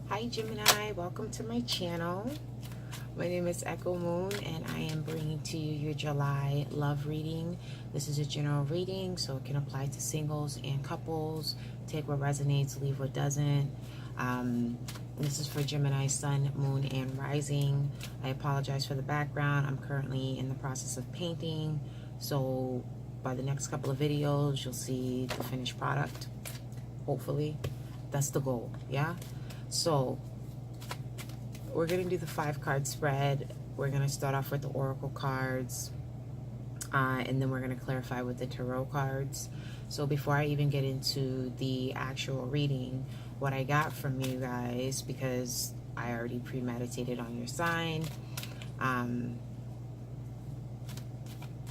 Hi Gemini, welcome to my channel. My name is Echo Moon and I am bringing to you your July love reading. This is a general reading, so it can apply to singles and couples. Take what resonates, leave what doesn't. This is for Gemini, Sun, Moon, and Rising. I apologize for the background. I'm currently in the process of painting, so by the next couple of videos you'll see the finished product, hopefully. That's the goal, yeah? So we're going to do the 5-card spread. We're going to start off with the oracle cards, and then we're going to clarify with the tarot cards. So before I even get into the actual reading, what I got from you guys, because I already premeditated on your sign,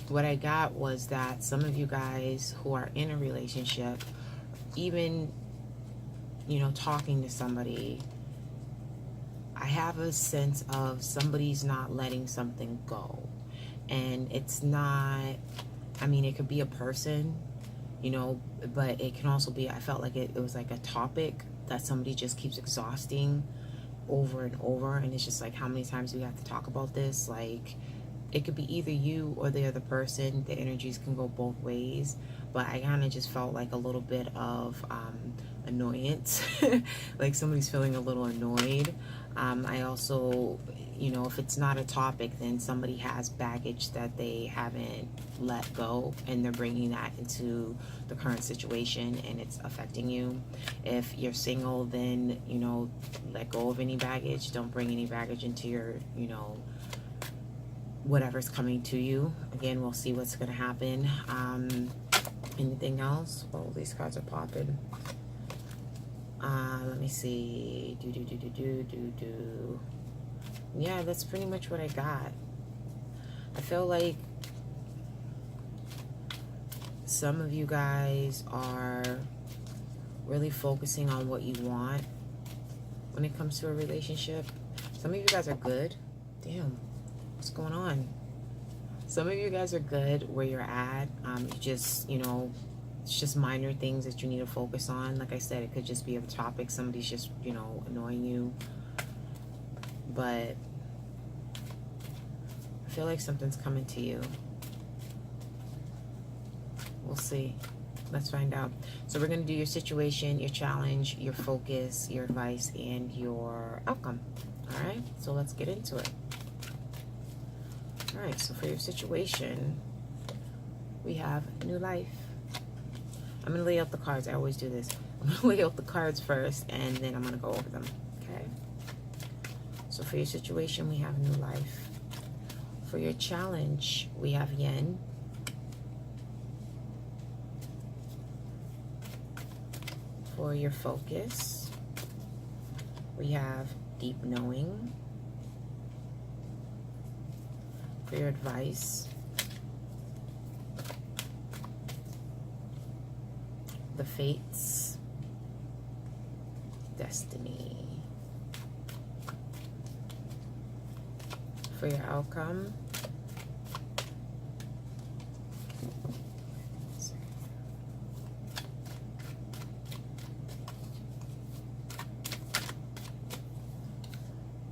what I got was that some of you guys who are in a relationship, even, you know, talking to somebody, I have a sense of somebody's not letting something go. And it's not, I mean, it could be a person, you know, but it can also be, I felt like it was like a topic that somebody just keeps exhausting over and over. And it's just like, how many times do we have to talk about this? Like, it could be either you or the other person. The energies can go both ways. But I kind of just felt like a little bit of annoyance. Like somebody's feeling a little annoyed. I also, you know, if it's not a topic, then somebody has baggage that they haven't let go, and they're bringing that into the current situation, and it's affecting you. If you're single, then, you know, let go of any baggage. Don't bring any baggage into your, you know, whatever's coming to you. Again, we'll see what's going to happen. Anything else? Well, these cards are popping. Let me see. Yeah, that's pretty much what I got. I feel like some of you guys are really focusing on what you want when it comes to a relationship. Some of you guys are good. Damn, what's going on? Some of you guys are good where you're at. You just, you know, it's just minor things that you need to focus on. Like I said, it could just be a topic. Somebody's just, you know, annoying you. But I feel like something's coming to you. We'll see. Let's find out. So we're going to do your situation, your challenge, your focus, your advice, and your outcome. All right? So let's get into it. All right, so for your situation, we have new life. I'm going to lay out the cards. I always do this. I'm going to lay out the cards first, and then I'm going to go over them, okay? So for your situation, we have new life. For your challenge, we have yen. For your focus, we have deep knowing. For your advice, the fates, destiny. For your outcome,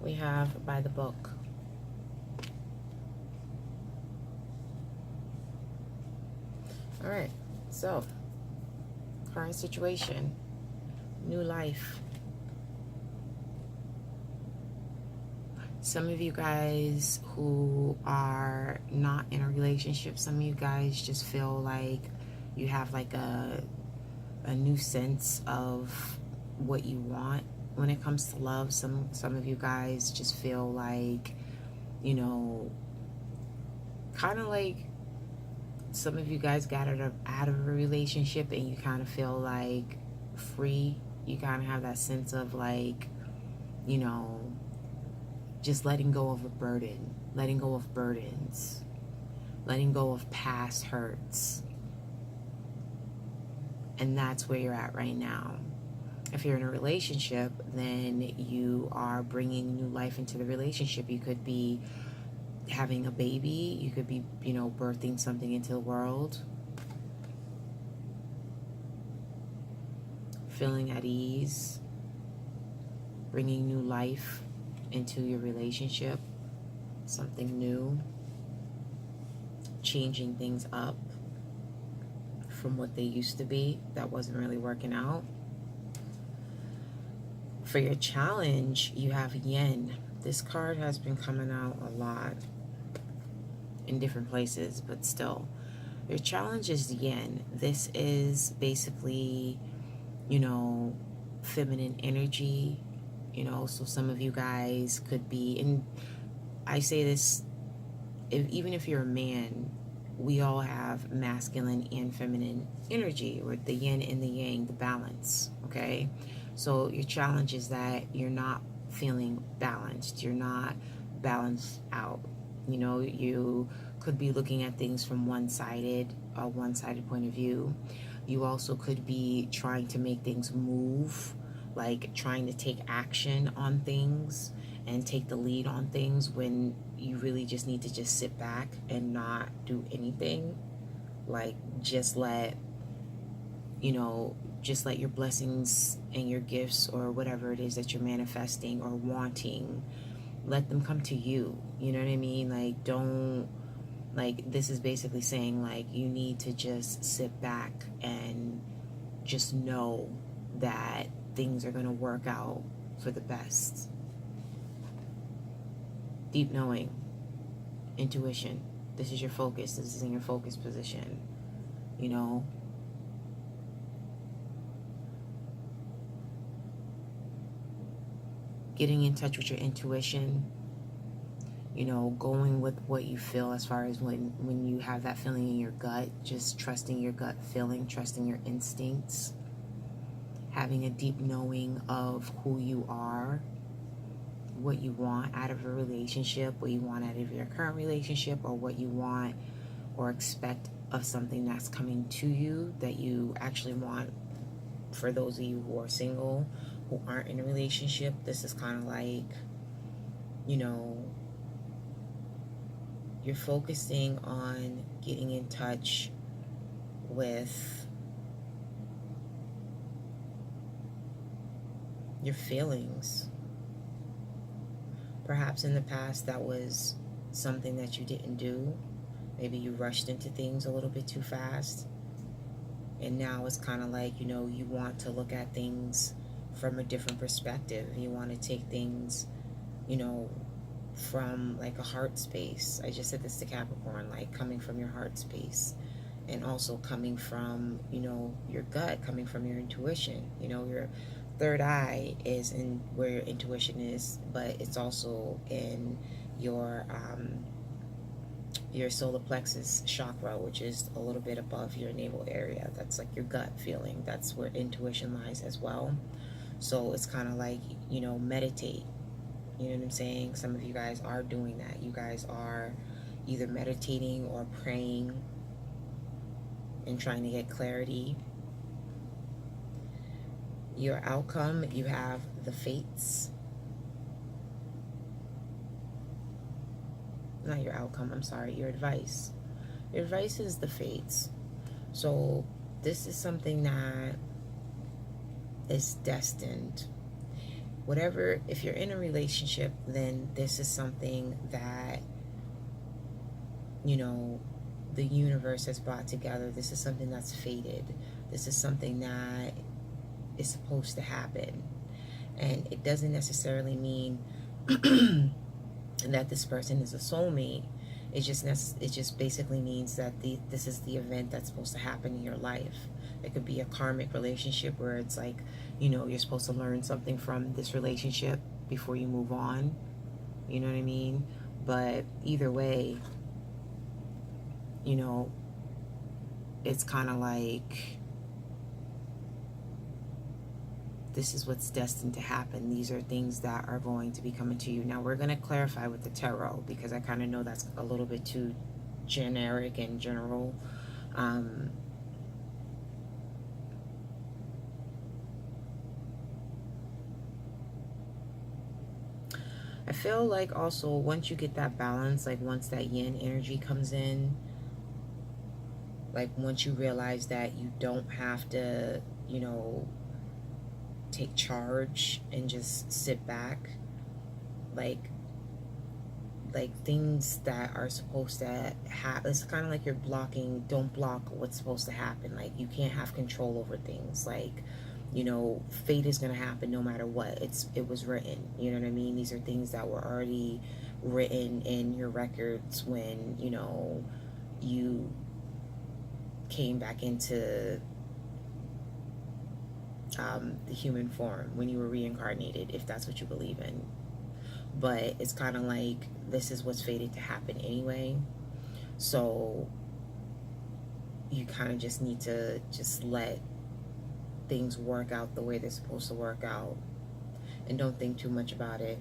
we have by the book. All right, so current situation, new life. Some of you guys who are not in a relationship, some of you guys just feel like you have like a new sense of what you want when it comes to love. Some of you guys just feel like, you know, kind of like some of you guys got out of a relationship and you kind of feel like free. You kind of have that sense of like, you know, just letting go of a burden, letting go of burdens, letting go of past hurts. And that's where you're at right now. If you're in a relationship, then you are bringing new life into the relationship. You could be having a baby. You could be, you know, birthing something into the world. Feeling at ease. bringing new life into your relationship, something new, changing things up from what they used to be that wasn't really working out. For your challenge, you have yen. This card has been coming out a lot in different places, but still. Your challenge is yen. This is basically, feminine energy, so some of you guys could be, and I say this, even if you're a man, we all have masculine and feminine energy, with the yin and the yang, the balance, okay? So your challenge is that you're not feeling balanced. You're not balanced out. You could be looking at things from one-sided point of view. You also could be trying to make things move, like trying to take action on things and take the lead on things, when you really just need to just sit back and not do anything. Like just let your blessings and your gifts, or whatever it is that you're manifesting or wanting, let them come to you. You know what I mean? Like, don't, like, this is basically saying, like, you need to just sit back and just know that things are going to work out for the best. Deep knowing, intuition. This is your focus. This is in your focus position. Getting in touch with your intuition, going with what you feel, as far as when you have that feeling in your gut, just trusting your gut feeling, trusting your instincts, having a deep knowing of who you are, what you want out of a relationship, what you want out of your current relationship, or what you want or expect of something that's coming to you that you actually want. For those of you who are single, who aren't in a relationship, this is kind of like, you're focusing on getting in touch with your feelings. Perhaps in the past that was something that you didn't do. Maybe you rushed into things a little bit too fast. And now it's kind of like, you want to look at things from a different perspective. You want to take things, from like a heart space. I just said this to Capricorn, like coming from your heart space, and also coming from, your gut, coming from your intuition. Your third eye is in where your intuition is, but it's also in your solar plexus chakra, which is a little bit above your navel area. That's like your gut feeling. That's where intuition lies as well. So it's kind of like, meditate. You know what I'm saying? Some of you guys are doing that. You guys are either meditating or praying and trying to get clarity. Your outcome, you have the fates. Not your outcome, I'm sorry, your advice. Your advice is the fates. So this is something that is destined. Whatever, if you're in a relationship, then this is something that, the universe has brought together. This is something that's fated. This is something that is supposed to happen. And it doesn't necessarily mean that this person is a soulmate. It just basically means that this is the event that's supposed to happen in your life. It could be a karmic relationship where it's like, you're supposed to learn something from this relationship before you move on. You know what I mean? But either way, it's kind of like, this is what's destined to happen. These are things that are going to be coming to you. Now, we're going to clarify with the tarot, because I kind of know that's a little bit too generic and general. I feel like also once you get that balance, like once that yin energy comes in, like once you realize that you don't have to, take charge and just sit back. Like things that are supposed to happen, it's kind of like you're blocking, don't block what's supposed to happen. Like, you can't have control over things. Like, you know, fate is going to happen no matter what. It was written, you know what I mean? These are things that were already written in your records when, you know, you came back into the human form, when you were reincarnated, if that's what you believe in. But it's kind of like, this is what's fated to happen anyway. So you kind of just need to just let things work out the way they're supposed to work out, and don't think too much about it.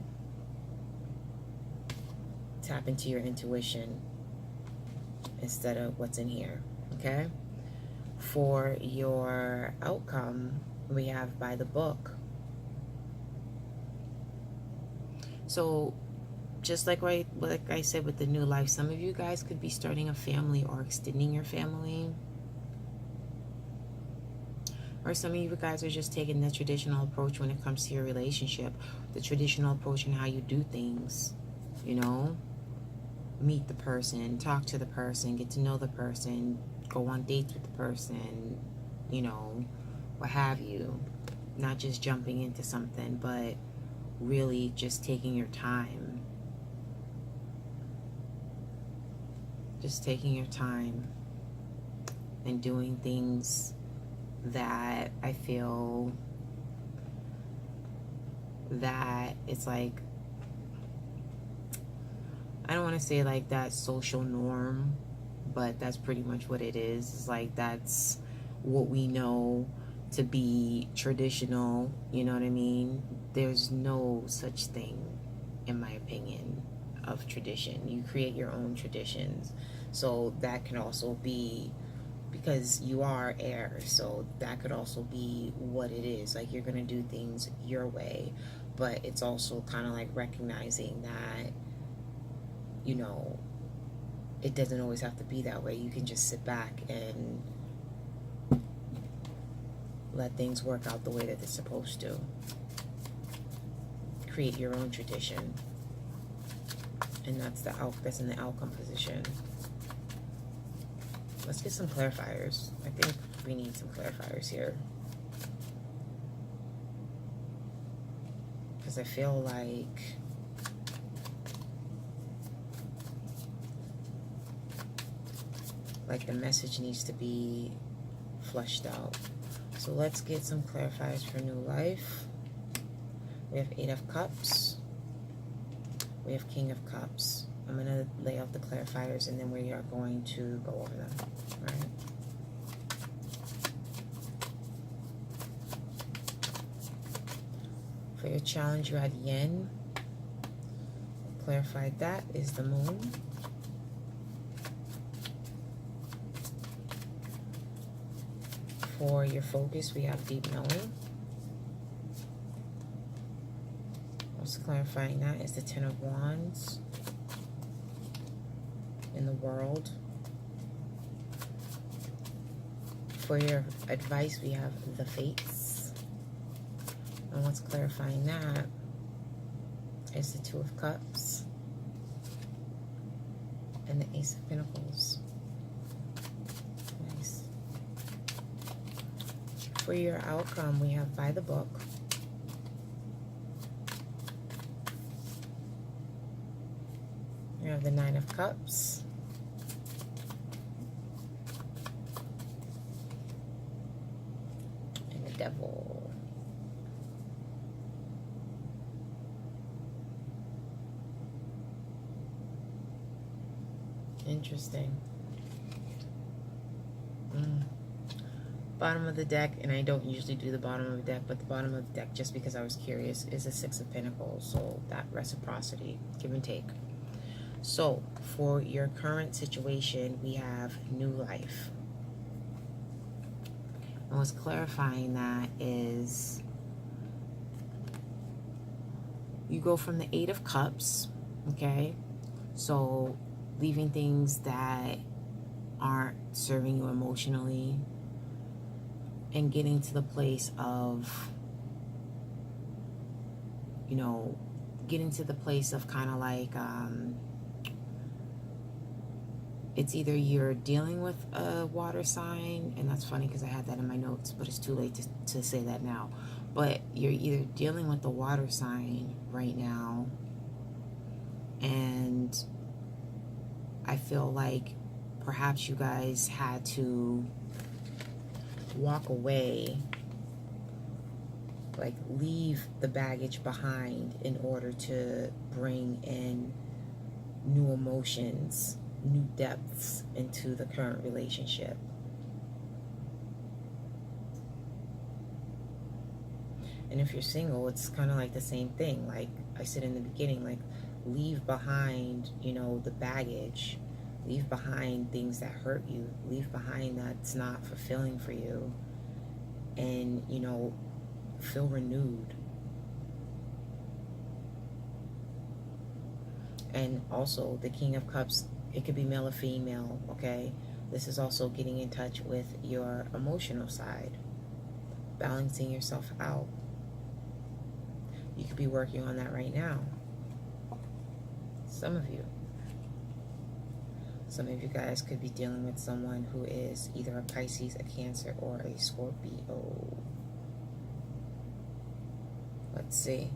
Tap into your intuition instead of what's in here, okay? For your outcome, we have by the book. So just like I said with the new life, some of you guys could be starting a family or extending your family. Or some of you guys are just taking the traditional approach when it comes to your relationship. The traditional approach in how you do things, you know? Meet the person, talk to the person, get to know the person, go on dates with the person, you know, what have you. Not just jumping into something, but really just taking your time. Just taking your time and doing things that I feel that it's like, I don't want to say like that social norm, but that's pretty much what it is. It's like, that's what we know to be traditional, you know what I mean? There's no such thing, in my opinion, of tradition. You create your own traditions. So that can also be, because you are air, so that could also be what it is. Like, you're gonna do things your way, but it's also kind of like recognizing that, you know, it doesn't always have to be that way. You can just sit back and let things work out the way that they're supposed to. Create your own tradition, and that's in the outcome position. Let's get some clarifiers. I think we need some clarifiers here, because I feel like the message needs to be fleshed out. So let's get some clarifiers for new life. We have 8 of Cups. We have King of Cups. I'm going to lay out the clarifiers, and then we are going to go over them, right? For your challenge, you had Yen. Clarified that is the Moon. For your focus, we have Deep Knowing. Also clarifying that is the 10 of Wands. In the World. For your advice, we have the Fates. And what's clarifying that is the 2 of Cups and the Ace of Pentacles. Nice. For your outcome, we have by the book. We have the 9 of Cups. And the Devil. Interesting. Bottom of the deck, and I don't usually do the bottom of the deck, but the bottom of the deck, just because I was curious, is the 6 of Pentacles. So that reciprocity, give and take. So for your current situation, we have new life. And what's clarifying that is you go from the 8 of Cups, okay? So leaving things that aren't serving you emotionally, and getting to the place of you know, getting to the place of kind of like, it's either you're dealing with a water sign, and that's funny because I had that in my notes, but it's too late to say that now. But you're either dealing with the water sign right now, and I feel like perhaps you guys had to walk away, like leave the baggage behind in order to bring in new emotions, new depths into the current relationship. And if you're single, it's kind of like the same thing. Like I said in the beginning, like leave behind, you know, the baggage, leave behind things that hurt you, leave behind that's not fulfilling for you, and, you know, feel renewed. And also the King of Cups, it could be male or female, okay? This is also getting in touch with your emotional side, balancing yourself out. You could be working on that right now. Some of you. Some of you guys could be dealing with someone who is either a Pisces, a Cancer, or a Scorpio. Let's see.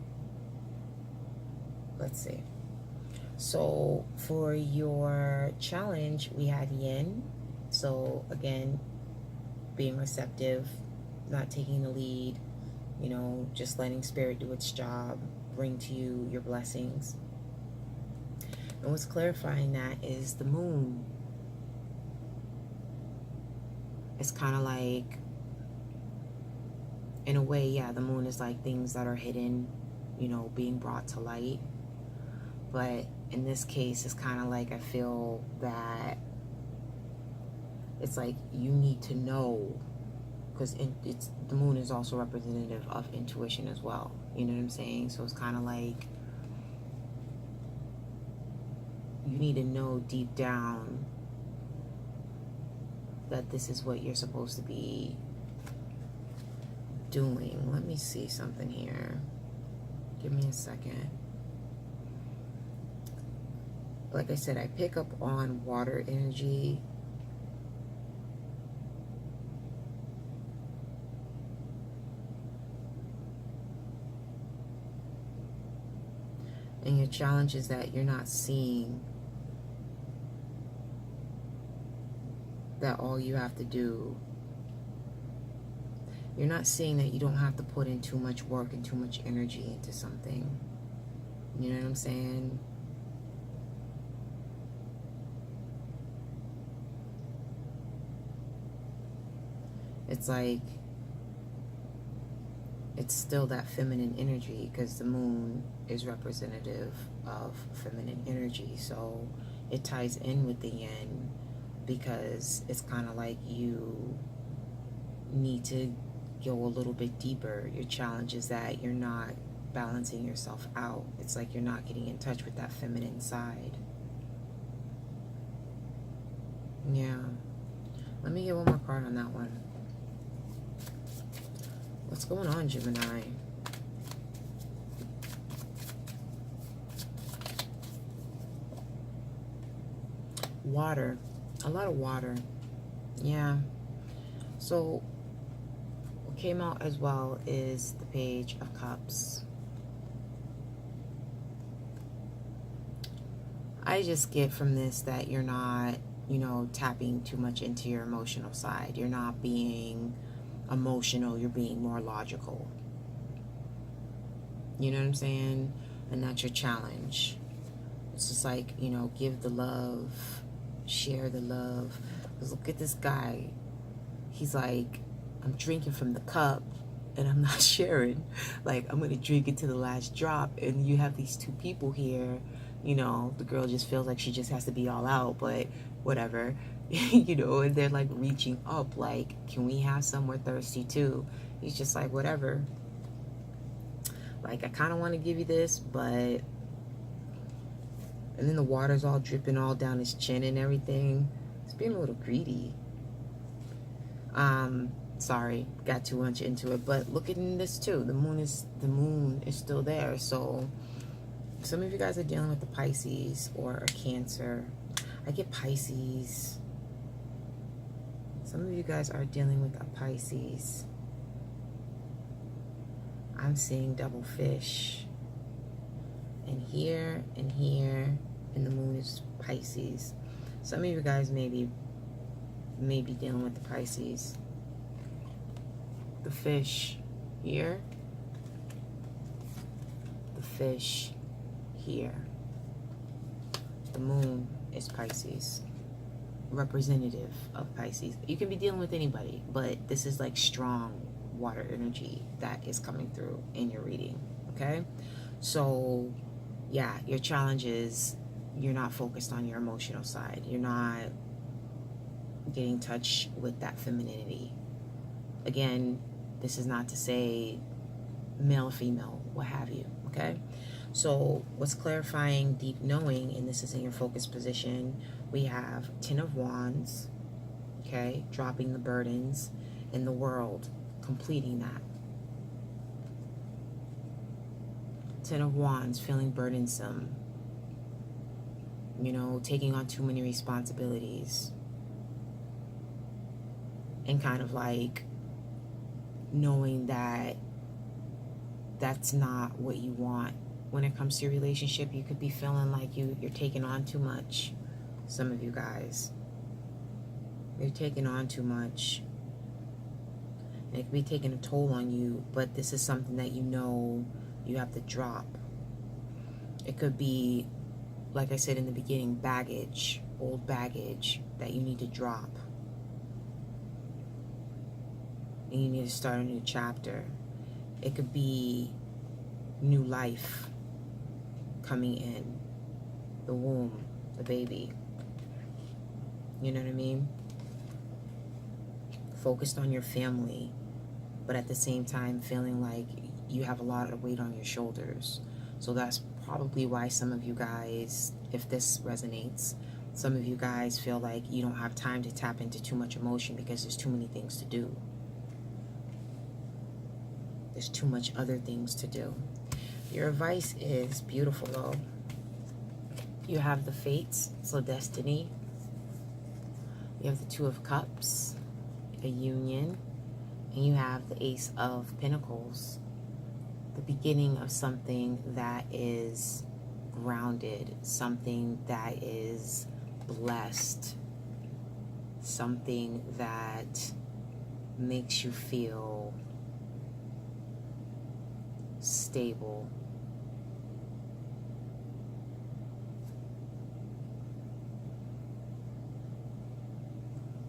Let's see. So for your challenge, we had Yin. So again, being receptive, not taking the lead, you know, just letting spirit do its job, bring to you your blessings. And what's clarifying that is the moon. It's kind of like, in a way, yeah, the moon is like things that are hidden, you know, being brought to light. But in this case, it's kind of like, I feel that it's like you need to know, because it's the moon is also representative of intuition as well. You know what I'm saying? So it's kind of like you need to know deep down that this is what you're supposed to be doing. Let me see something here. Give me a second. Like I said, I pick up on water energy. And your challenge is that you're not seeing that all you have to do, you're not seeing that you don't have to put in too much work and too much energy into something. You know what I'm saying? It's like, it's still that feminine energy, because the moon is representative of feminine energy. So it ties in with the yin, because it's kind of like you need to go a little bit deeper. Your challenge is that you're not balancing yourself out. It's like you're not getting in touch with that feminine side. Yeah. Let me get one more card on that one. What's going on, Gemini? Water. A lot of water. Yeah. So what came out as well is the Page of Cups. I just get from this that you're not, you know, tapping too much into your emotional side. You're not being emotional, you're being more logical. You know what I'm saying? And that's your challenge. It's just like, you know, give the love, share the love. Because look at this guy. He's like, I'm drinking from the cup and I'm not sharing. Like, I'm going to drink it to the last drop. And you have these two people here. You know, the girl just feels like she just has to be all out, but whatever. You know, and they're like reaching up, like, can we have some? We're thirsty too. He's just like, whatever. Like, I kind of want to give you this, but... And then the water's all dripping all down his chin and everything. It's being a little greedy. Sorry, got too much into it. But look at this too. The moon is still there. So some of you guys are dealing with the Pisces or a Cancer. I get Pisces. Some of you guys are dealing with a Pisces. I'm seeing double fish. And here, and the moon is Pisces. Some of you guys may be dealing with the Pisces. The fish here. The fish here. The moon is Pisces. Representative of Pisces. You can be dealing with anybody, but this is like strong water energy that is coming through in your reading. Okay? So, yeah, your challenge is you're not focused on your emotional side. You're not getting in touch with that femininity. Again, this is not to say male or female, what have you, okay? So what's clarifying deep knowing, and this is in your focus position, we have 10 of Wands, okay? Dropping the burdens in the world, completing that. 10 of Wands, feeling burdensome, you know, taking on too many responsibilities, and kind of like knowing that that's not what you want. When it comes to your relationship, you could be feeling like you're taking on too much. Some of you guys, you're taking on too much. And it could be taking a toll on you, but this is something that you know you have to drop. It could be, like I said in the beginning, baggage, old baggage that you need to drop. And you need to start a new chapter. It could be new life coming in, the womb, the baby. You know what I mean? Focused on your family, but at the same time feeling like you have a lot of weight on your shoulders. So that's probably why some of you guys, if this resonates, some of you guys feel like you don't have time to tap into too much emotion because there's too many things to do. There's too much other things to do. Your advice is beautiful though. You have the Fates, so destiny. You have the Two of Cups, a union. And you have the Ace of Pentacles, the beginning of something that is grounded, something that is blessed, something that makes you feel stable.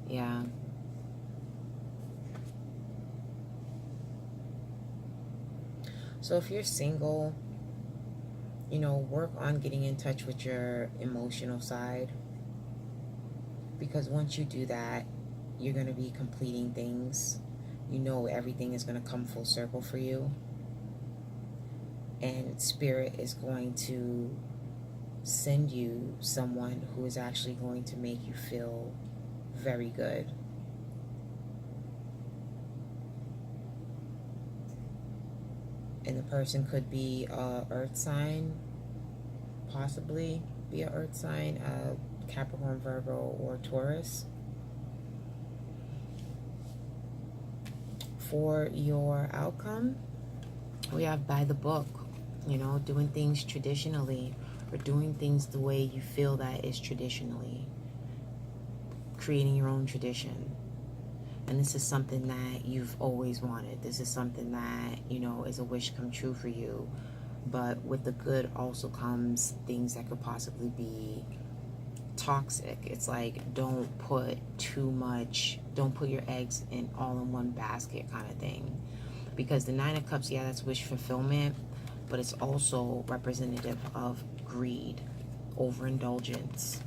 Yeah. So if you're single, you know, work on getting in touch with your emotional side, because once you do that, you're going to be completing things. You know, everything is going to come full circle for you. And Spirit is going to send you someone who is actually going to make you feel very good. And the person could be a earth sign, possibly be an earth sign, Capricorn, Virgo, or Taurus. For your outcome, we have by the book, you know, doing things traditionally, or doing things the way you feel that is traditionally, creating your own tradition. And this is something that you've always wanted. This is something that, you know, is a wish come true for you. But with the good also comes things that could possibly be toxic. It's like, don't put too much, don't put your eggs in all in one basket kind of thing. Because the Nine of Cups, yeah, that's wish fulfillment, but it's also representative of greed, overindulgence.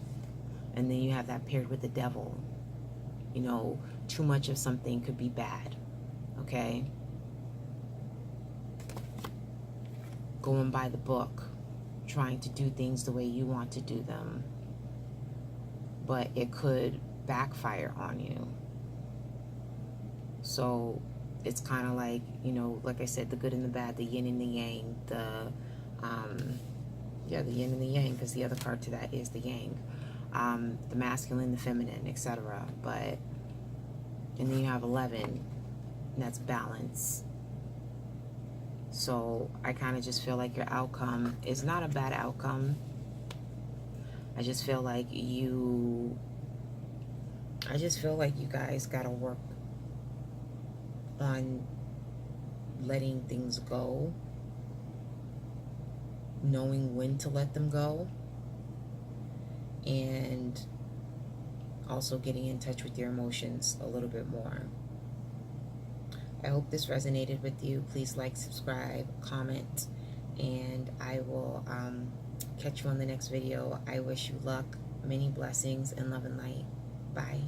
And then you have that paired with the Devil. You know, too much of something could be bad, okay? Going by the book, trying to do things the way you want to do them, but it could backfire on you. So it's kind of like, you know, like I said, the good and the bad, the yin and the yang, yeah, the yin and the yang, because the other card to that is the yang, the masculine, the feminine, etc. But, and then you have 11, and that's balance. So I kind of just feel like your outcome is not a bad outcome. I just feel like you guys got to work on letting things go, knowing when to let them go, and also getting in touch with your emotions a little bit more. I hope this resonated with you. Please like, subscribe, comment, and I will catch you on the next video. I wish you luck, many blessings, and love and light. Bye.